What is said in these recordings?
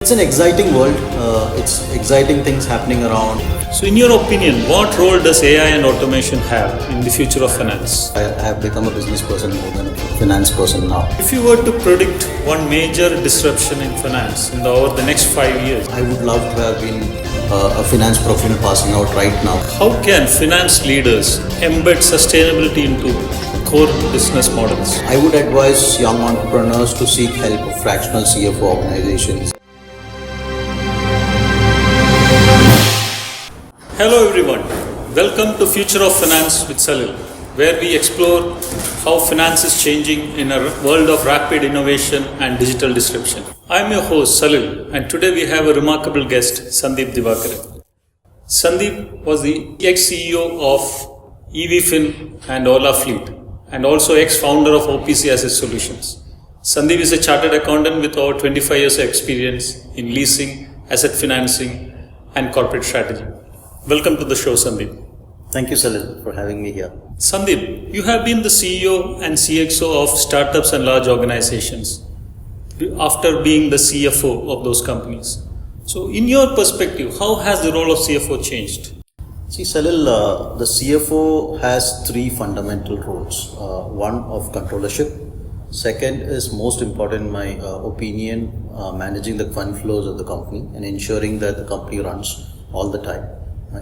It's an exciting world. It's exciting things happening around. So, in your opinion, what role does AI and automation have in the future of finance? I have become a business person more than a finance person now. If you were to predict one major disruption in finance over the next 5 years, I would love to have been a finance professional passing out right now. how can finance leaders embed sustainability into core business models? I would advise young entrepreneurs to seek help of fractional CFO organizations. Hello everyone, welcome to Future of Finance with Salil, where we explore how finance is changing in a world of rapid innovation and digital disruption. I am your host Salil, and today we have a remarkable guest, Sandeep Divakaran. Sandeep was the ex-CEO of EVfin and OlaFleet and also ex-founder of OPC Asset Solutions. Sandeep is a chartered accountant with over 25 years of experience in leasing, asset financing and corporate strategy. Welcome to the show, Sandeep. Thank you, Salil, for having me here. Sandeep, you have been the CEO and CXO of startups and large organizations after being the CFO of those companies. So, in your perspective, how has the role of CFO changed? See, Salil, the CFO has three fundamental roles. One of controllership. Second is most important in my opinion, managing the fund flows of the company and ensuring that the company runs all the time,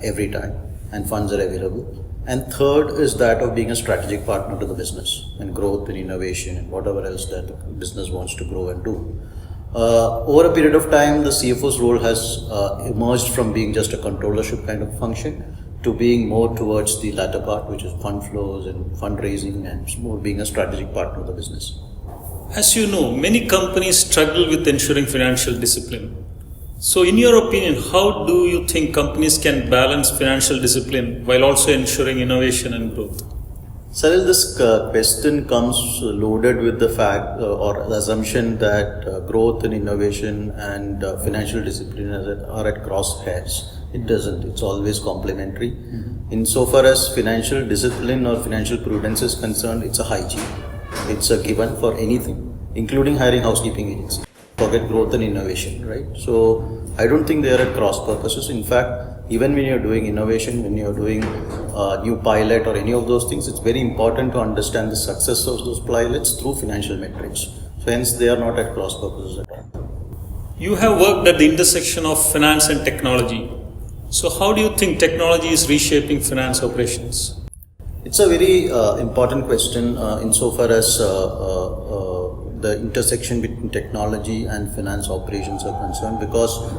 every time, and funds are available. And third is that of being a strategic partner to the business and growth and innovation and whatever else that the business wants to grow and do. Over a period of time, the CFO's role has emerged from being just a controllership kind of function to being more towards the latter part, which is fund flows and fundraising, and more being a strategic partner of the business. As you know, many companies struggle with ensuring financial discipline. So, in your opinion, how do you think companies can balance financial discipline while also ensuring innovation and growth? Salil, this question comes loaded with the fact or the assumption that growth and innovation and financial discipline are at crosshairs. It doesn't. It's always complementary. Insofar as financial discipline or financial prudence is concerned, it's a hygiene. It's a given for anything, including hiring housekeeping agency. Forget growth and innovation, right? So I don't think they are at cross purposes. In fact, even when you're doing innovation, when you're doing new pilot or any of those things, it's very important to understand the success of those pilots through financial metrics. So hence, they are not at cross purposes at all. You have worked at the intersection of finance and technology. So, how do you think technology is reshaping finance operations? It's a very important question insofar as the intersection between technology and finance operations are concerned, because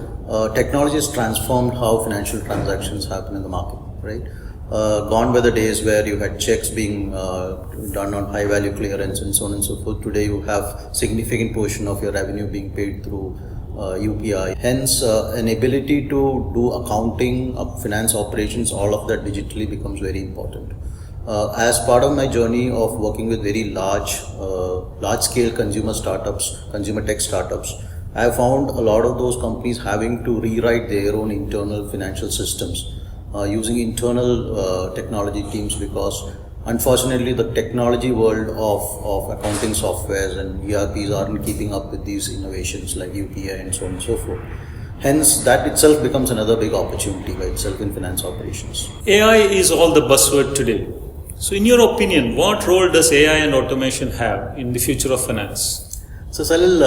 technology has transformed how financial transactions happen in the market, right? Gone were the days where you had checks being done on high value clearance and so on and so forth. Today you have significant portion of your revenue being paid through UPI. Hence, an ability to do accounting, finance operations, all of that digitally becomes very important. As part of my journey of working with very large-scale consumer startups, consumer tech startups, I have found a lot of those companies having to rewrite their own internal financial systems using internal technology teams, because unfortunately the technology world of accounting softwares and ERPs aren't keeping up with these innovations like UPI and so on and so forth. Hence, that itself becomes another big opportunity by itself in finance operations. AI is all the buzzword today. So, in your opinion, what role does AI and automation have in the future of finance? So, Salil,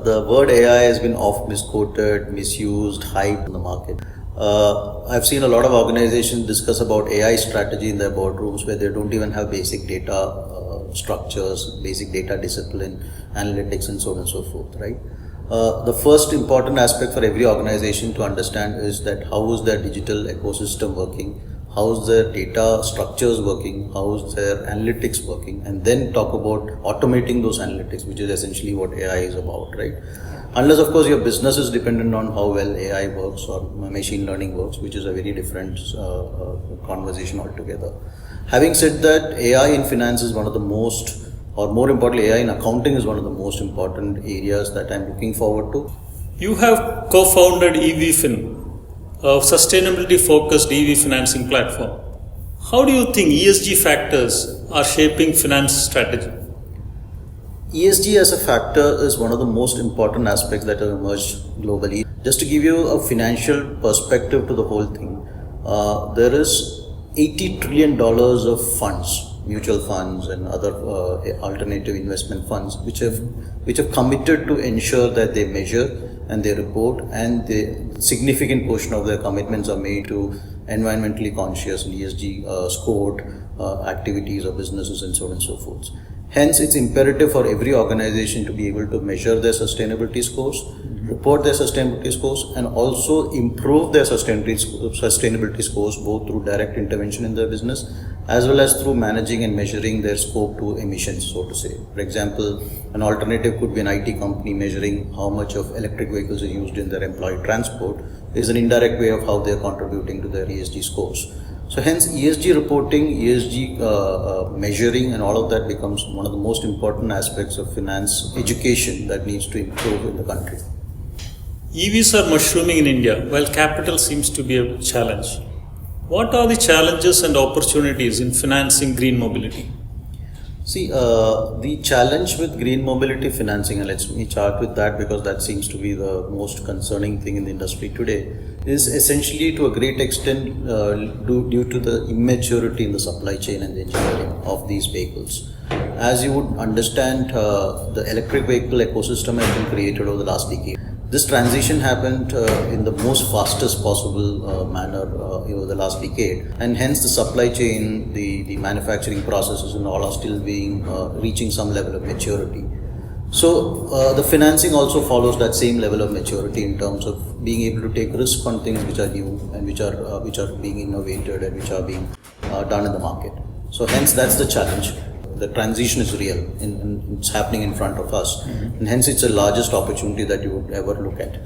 the word AI has been oft misquoted, misused, hyped in the market. I've seen a lot of organizations discuss about AI strategy in their boardrooms where they don't even have basic data structures, basic data discipline, analytics, and so on and so forth, right? The first important aspect for every organization to understand is that how is their digital ecosystem working, how is their data structures working, how is their analytics working, and then talk about automating those analytics, which is essentially what AI is about, right? Unless, of course, your business is dependent on how well AI works or machine learning works, which is a very different conversation altogether. Having said that, AI in finance is one of the most, or more importantly, AI in accounting is one of the most important areas that I'm looking forward to. You have co-founded EVfin, a sustainability-focused EV financing platform. How do you think ESG factors are shaping finance strategy? ESG as a factor is one of the most important aspects that have emerged globally. Just to give you a financial perspective to the whole thing, there is $80 trillion of funds, mutual funds and other alternative investment funds, which have committed to ensure that they measure and they report, and the significant portion of their commitments are made to environmentally conscious and ESG scored activities or businesses and so on and so forth. Hence, it's imperative for every organization to be able to measure their sustainability scores, report their sustainability scores, and also improve their sustainability scores both through direct intervention in their business as well as through managing and measuring their scope to emissions, so to say. For example, an alternative could be an IT company measuring how much of electric vehicles are used in their employee transport is an indirect way of how they are contributing to their ESG scores. So hence ESG reporting, ESG measuring and all of that becomes one of the most important aspects of finance education that needs to improve in the country. EVs are mushrooming in India while capital seems to be a challenge. What are the challenges and opportunities in financing green mobility? See, the challenge with green mobility financing, and let me start with that because that seems to be the most concerning thing in the industry today, is essentially to a great extent due to the immaturity in the supply chain and the engineering of these vehicles. As you would understand, the electric vehicle ecosystem has been created over the last decade. This transition happened in the most fastest possible manner over the last decade, and hence the supply chain, the manufacturing processes and all are still being reaching some level of maturity. So the financing also follows that same level of maturity in terms of being able to take risk on things which are new and which are being innovated and which are being done in the market. So hence that's the challenge. The transition is real and it's happening in front of us, and hence it's the largest opportunity that you would ever look at,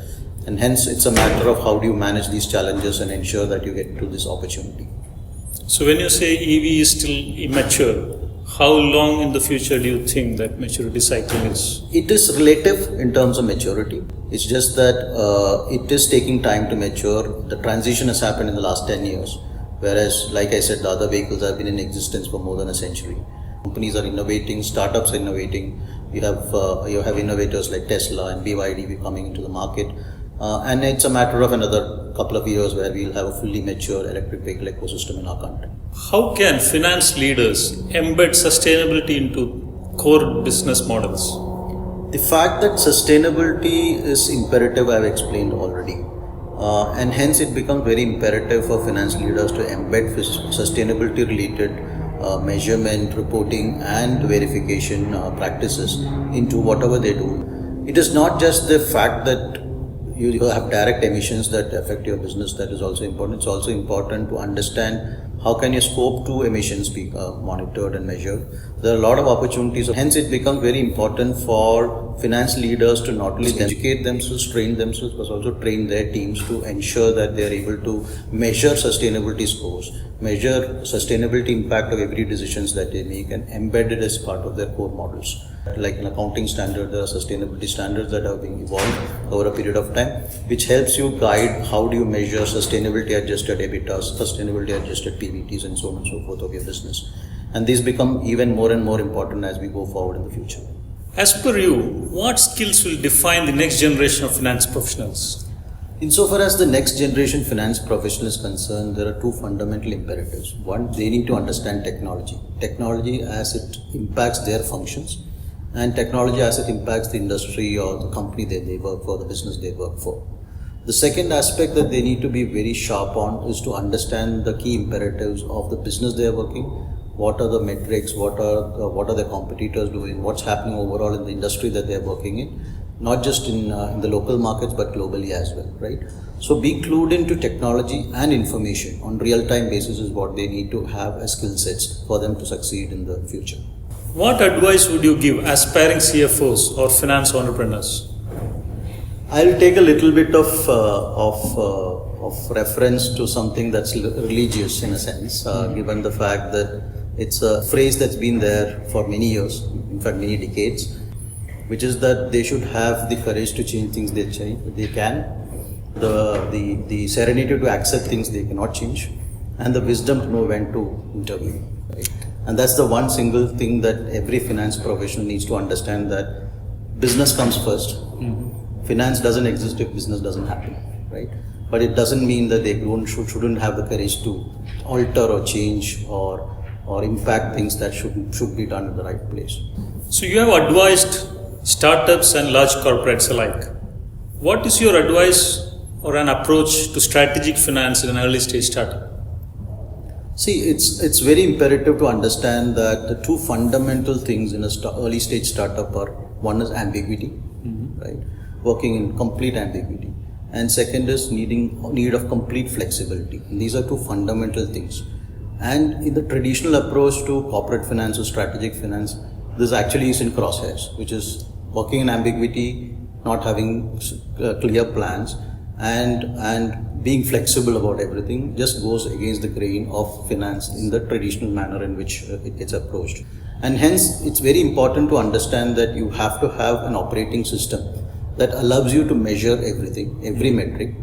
and hence it's a matter of how do you manage these challenges and ensure that you get to this opportunity. So when you say EV is still immature, how long in the future do you think that maturity cycle is? It is relative in terms of maturity. It's just that it is taking time to mature. The transition has happened in the last 10 years, whereas like I said, the other vehicles have been in existence for more than a century. Companies are innovating, startups are innovating. You have innovators like Tesla and BYD coming into the market, and it's a matter of another couple of years where we'll have a fully mature electric vehicle ecosystem in our country. How can finance leaders embed sustainability into core business models? The fact that sustainability is imperative, I've explained already, and hence it becomes very imperative for finance leaders to embed sustainability related measurement, reporting and verification practices into whatever they do. It is not just the fact that you have direct emissions that affect your business that is also important. It's also important to understand how can your scope 2 emissions be monitored and measured. There are a lot of opportunities. Hence it becomes very important for finance leaders to not only educate themselves, train themselves, but also train their teams to ensure that they are able to measure sustainability scores, measure sustainability impact of every decisions that they make and embed it as part of their core models. Like an accounting standard, there are sustainability standards that are being evolved over a period of time, which helps you guide how do you measure sustainability adjusted EBITDAs, sustainability adjusted PBTs and so on and so forth of your business. And these become even more and more important as we go forward in the future. As per you, what skills will define the next generation of finance professionals? Insofar as the next generation finance professional is concerned, there are two fundamental imperatives. One, they need to understand technology as it impacts their functions, and technology as it impacts the industry or the company that they work for, the business they work for. The second aspect that they need to be very sharp on is to understand the key imperatives of the business they are working. What are the metrics, what are the competitors doing, what's happening overall in the industry that they are working in, not just in the local markets but globally as well, right? So be clued into technology and information on real-time basis is what they need to have as skill sets for them to succeed in the future. What advice would you give aspiring CFOs or finance entrepreneurs? I'll take a little bit of reference to something that's religious in a sense, given the fact that it's a phrase that's been there for many years, in fact many decades, which is that they should have the courage to change things they can, the serenity to accept things they cannot change, and the wisdom to know when to intervene. Right? And that's the one single thing that every finance professional needs to understand, that business comes first. Finance doesn't exist if business doesn't happen, right? But it doesn't mean that they shouldn't have the courage to alter or change or impact things that should be done in the right place. So you have advised startups and large corporates alike. What is your advice or an approach to strategic finance in an early stage startup? See, it's very imperative to understand that the two fundamental things in a early stage startup are, one is ambiguity, right? Working in complete ambiguity. And second is need of complete flexibility. And these are two fundamental things. And in the traditional approach to corporate finance or strategic finance, this actually is in crosshairs, which is working in ambiguity, not having clear plans, and being flexible about everything just goes against the grain of finance in the traditional manner in which it gets approached. And hence, it's very important to understand that you have to have an operating system that allows you to measure everything, every metric.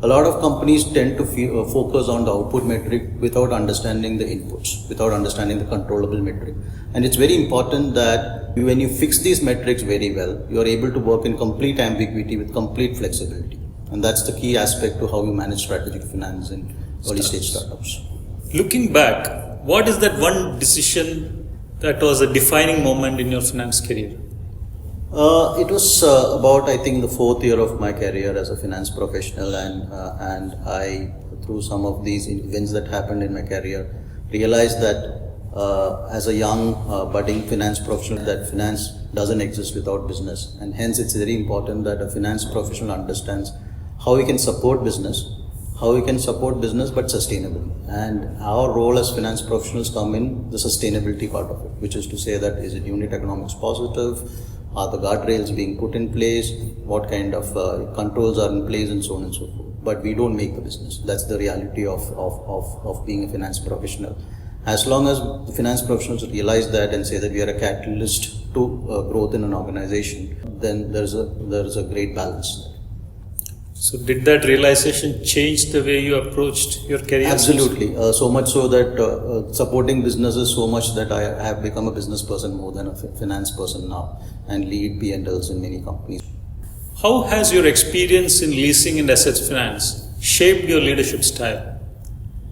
A lot of companies tend to focus on the output metric without understanding the inputs, without understanding the controllable metric. And it's very important that when you fix these metrics very well, you are able to work in complete ambiguity with complete flexibility. And that's the key aspect to how you manage strategic finance in early stage startups. Looking back, what is that one decision that was a defining moment in your finance career? It was about, I think, the fourth year of my career as a finance professional, and I, through some of these events that happened in my career, realized that as a young budding finance professional, that finance doesn't exist without business, and hence it's very important that a finance professional understands how we can support business, but sustainably. And our role as finance professionals come in the sustainability part of it, which is to say that is it unit economics positive? Are the guardrails being put in place? What kind of controls are in place, and so on and so forth. But we don't make the business. That's the reality of being a finance professional. As long as the finance professionals realize that and say that we are a catalyst to growth in an organization, then there is a great balance. So did that realization change the way you approached your career? Absolutely. So much so that supporting businesses so much that I have become a business person more than a finance person now, and lead P&Ls in many companies. How has your experience in leasing and assets finance shaped your leadership style?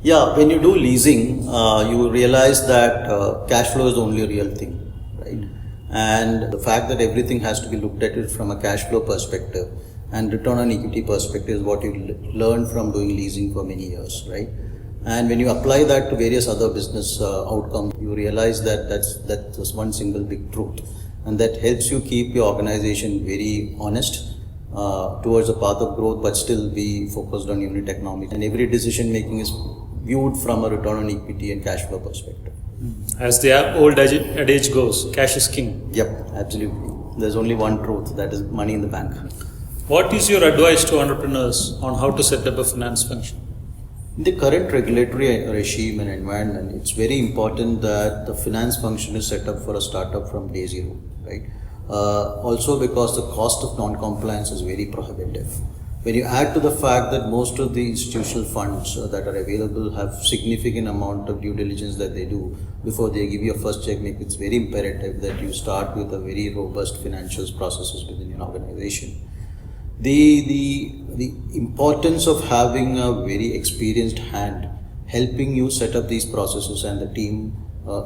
Yeah, when you do leasing, you realize that cash flow is the only real thing, right? And the fact that everything has to be looked at it from a cash flow perspective and return on equity perspective is what you learn from doing leasing for many years, right? And when you apply that to various other business outcomes, you realize that that's one single big truth, and that helps you keep your organization very honest towards a path of growth, but still be focused on unit economics. And every decision making is viewed from a return on equity and cash flow perspective. As the old adage goes, cash is king. Yep, absolutely. There's only one truth, that is money in the bank. What is your advice to entrepreneurs on how to set up a finance function? In the current regulatory regime and environment, it's very important that the finance function is set up for a startup from day zero, right? Also because the cost of non-compliance is very prohibitive. When you add to the fact that most of the institutional funds that are available have significant amount of due diligence that they do before they give you a first check, it's very imperative that you start with a very robust financials processes within your organization. The importance of having a very experienced hand helping you set up these processes and the team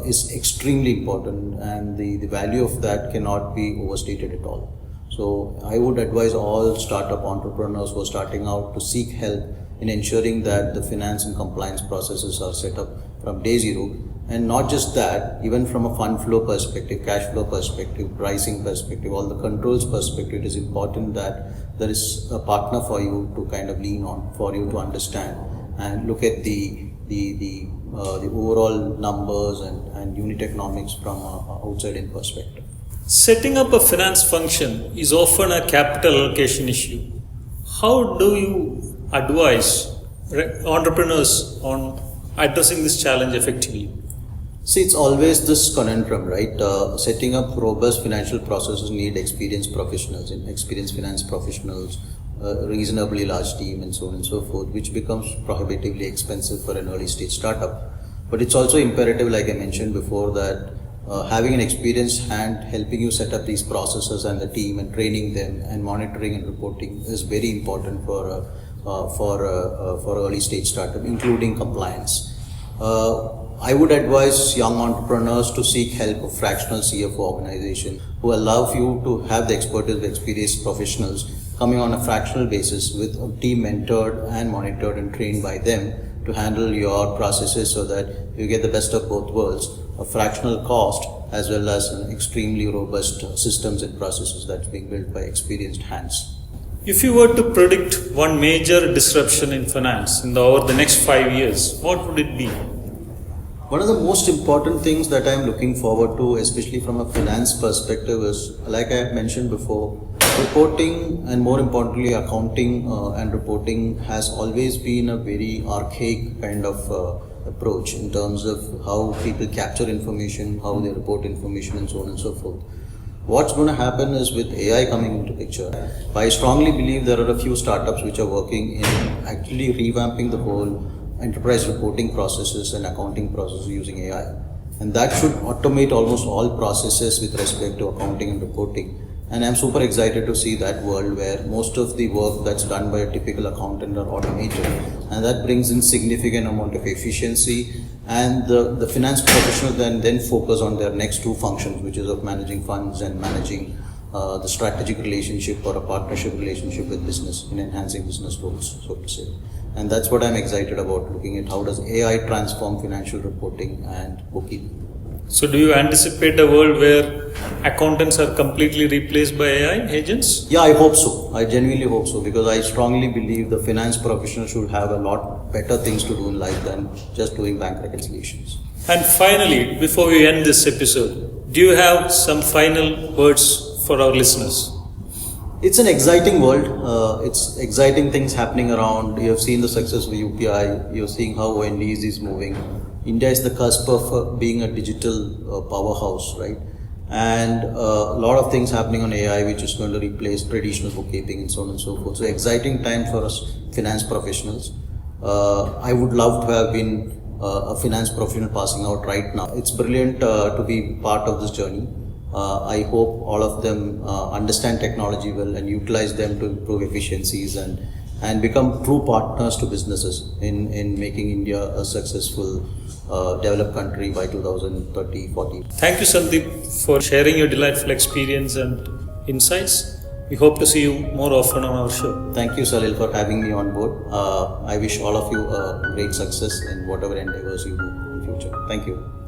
is extremely important, and the value of that cannot be overstated at all. So I would advise all startup entrepreneurs who are starting out to seek help in ensuring that the finance and compliance processes are set up from day zero. And not just that, even from a fund flow perspective, cash flow perspective, pricing perspective, all the controls perspective, it is important that there is a partner for you to kind of lean on, for you to understand and look at the overall numbers and unit economics from an outside-in perspective. Setting up a finance function is often a capital allocation issue. How do you advise entrepreneurs on addressing this challenge effectively? See, it's always this conundrum, right? Setting up robust financial processes need experienced professionals, experienced finance professionals, a reasonably large team, and so on and so forth, which becomes prohibitively expensive for an early stage startup. But it's also imperative, like I mentioned before, that having an experienced hand helping you set up these processes and the team and training them and monitoring and reporting is very important for early stage startup, including compliance. I would advise young entrepreneurs to seek help of fractional CFO organization who allow you to have the expertise of experienced professionals coming on a fractional basis with a team mentored and monitored and trained by them to handle your processes so that you get the best of both worlds, a fractional cost as well as an extremely robust systems and processes that's being built by experienced hands. If you were to predict one major disruption in finance over the next 5 years, what would it be? One of the most important things that I'm looking forward to, especially from a finance perspective, is, like I mentioned before, reporting and more importantly accounting and reporting has always been a very archaic kind of approach in terms of how people capture information, how they report information and so on and so forth. What's going to happen is with AI coming into picture, I strongly believe there are a few startups which are working in actually revamping the whole enterprise reporting processes and accounting processes using AI. And that should automate almost all processes with respect to accounting and reporting. And I'm super excited to see that world where most of the work that's done by a typical accountant are automated. And that brings in significant amount of efficiency, and the finance professional then focus on their next two functions, which is of managing funds and managing the strategic relationship or a partnership relationship with business in enhancing business goals, so to say. And that's what I'm excited about, looking at how does AI transform financial reporting and bookkeeping. So do you anticipate a world where accountants are completely replaced by AI agents? Yeah, I hope so. I genuinely hope so, because I strongly believe the finance professional should have a lot better things to do in life than just doing bank reconciliations. And finally, before we end this episode, do you have some final words for our listeners? It's an exciting world. It's exciting things happening around. You have seen the success of UPI. You're seeing how Wendy's is moving. India is the cusp of being a digital powerhouse, right? And a lot of things happening on AI, which is going to replace traditional bookkeeping and so on and so forth. So exciting time for us finance professionals. I would love to have been a finance professional passing out right now. It's brilliant to be part of this journey. I hope all of them understand technology well and utilize them to improve efficiencies and become true partners to businesses in making India a successful developed country by 2030-40. Thank you, Sandeep, for sharing your delightful experience and insights. We hope to see you more often on our show. Thank you, Salil, for having me on board. I wish all of you great success in whatever endeavors you do in the future. Thank you.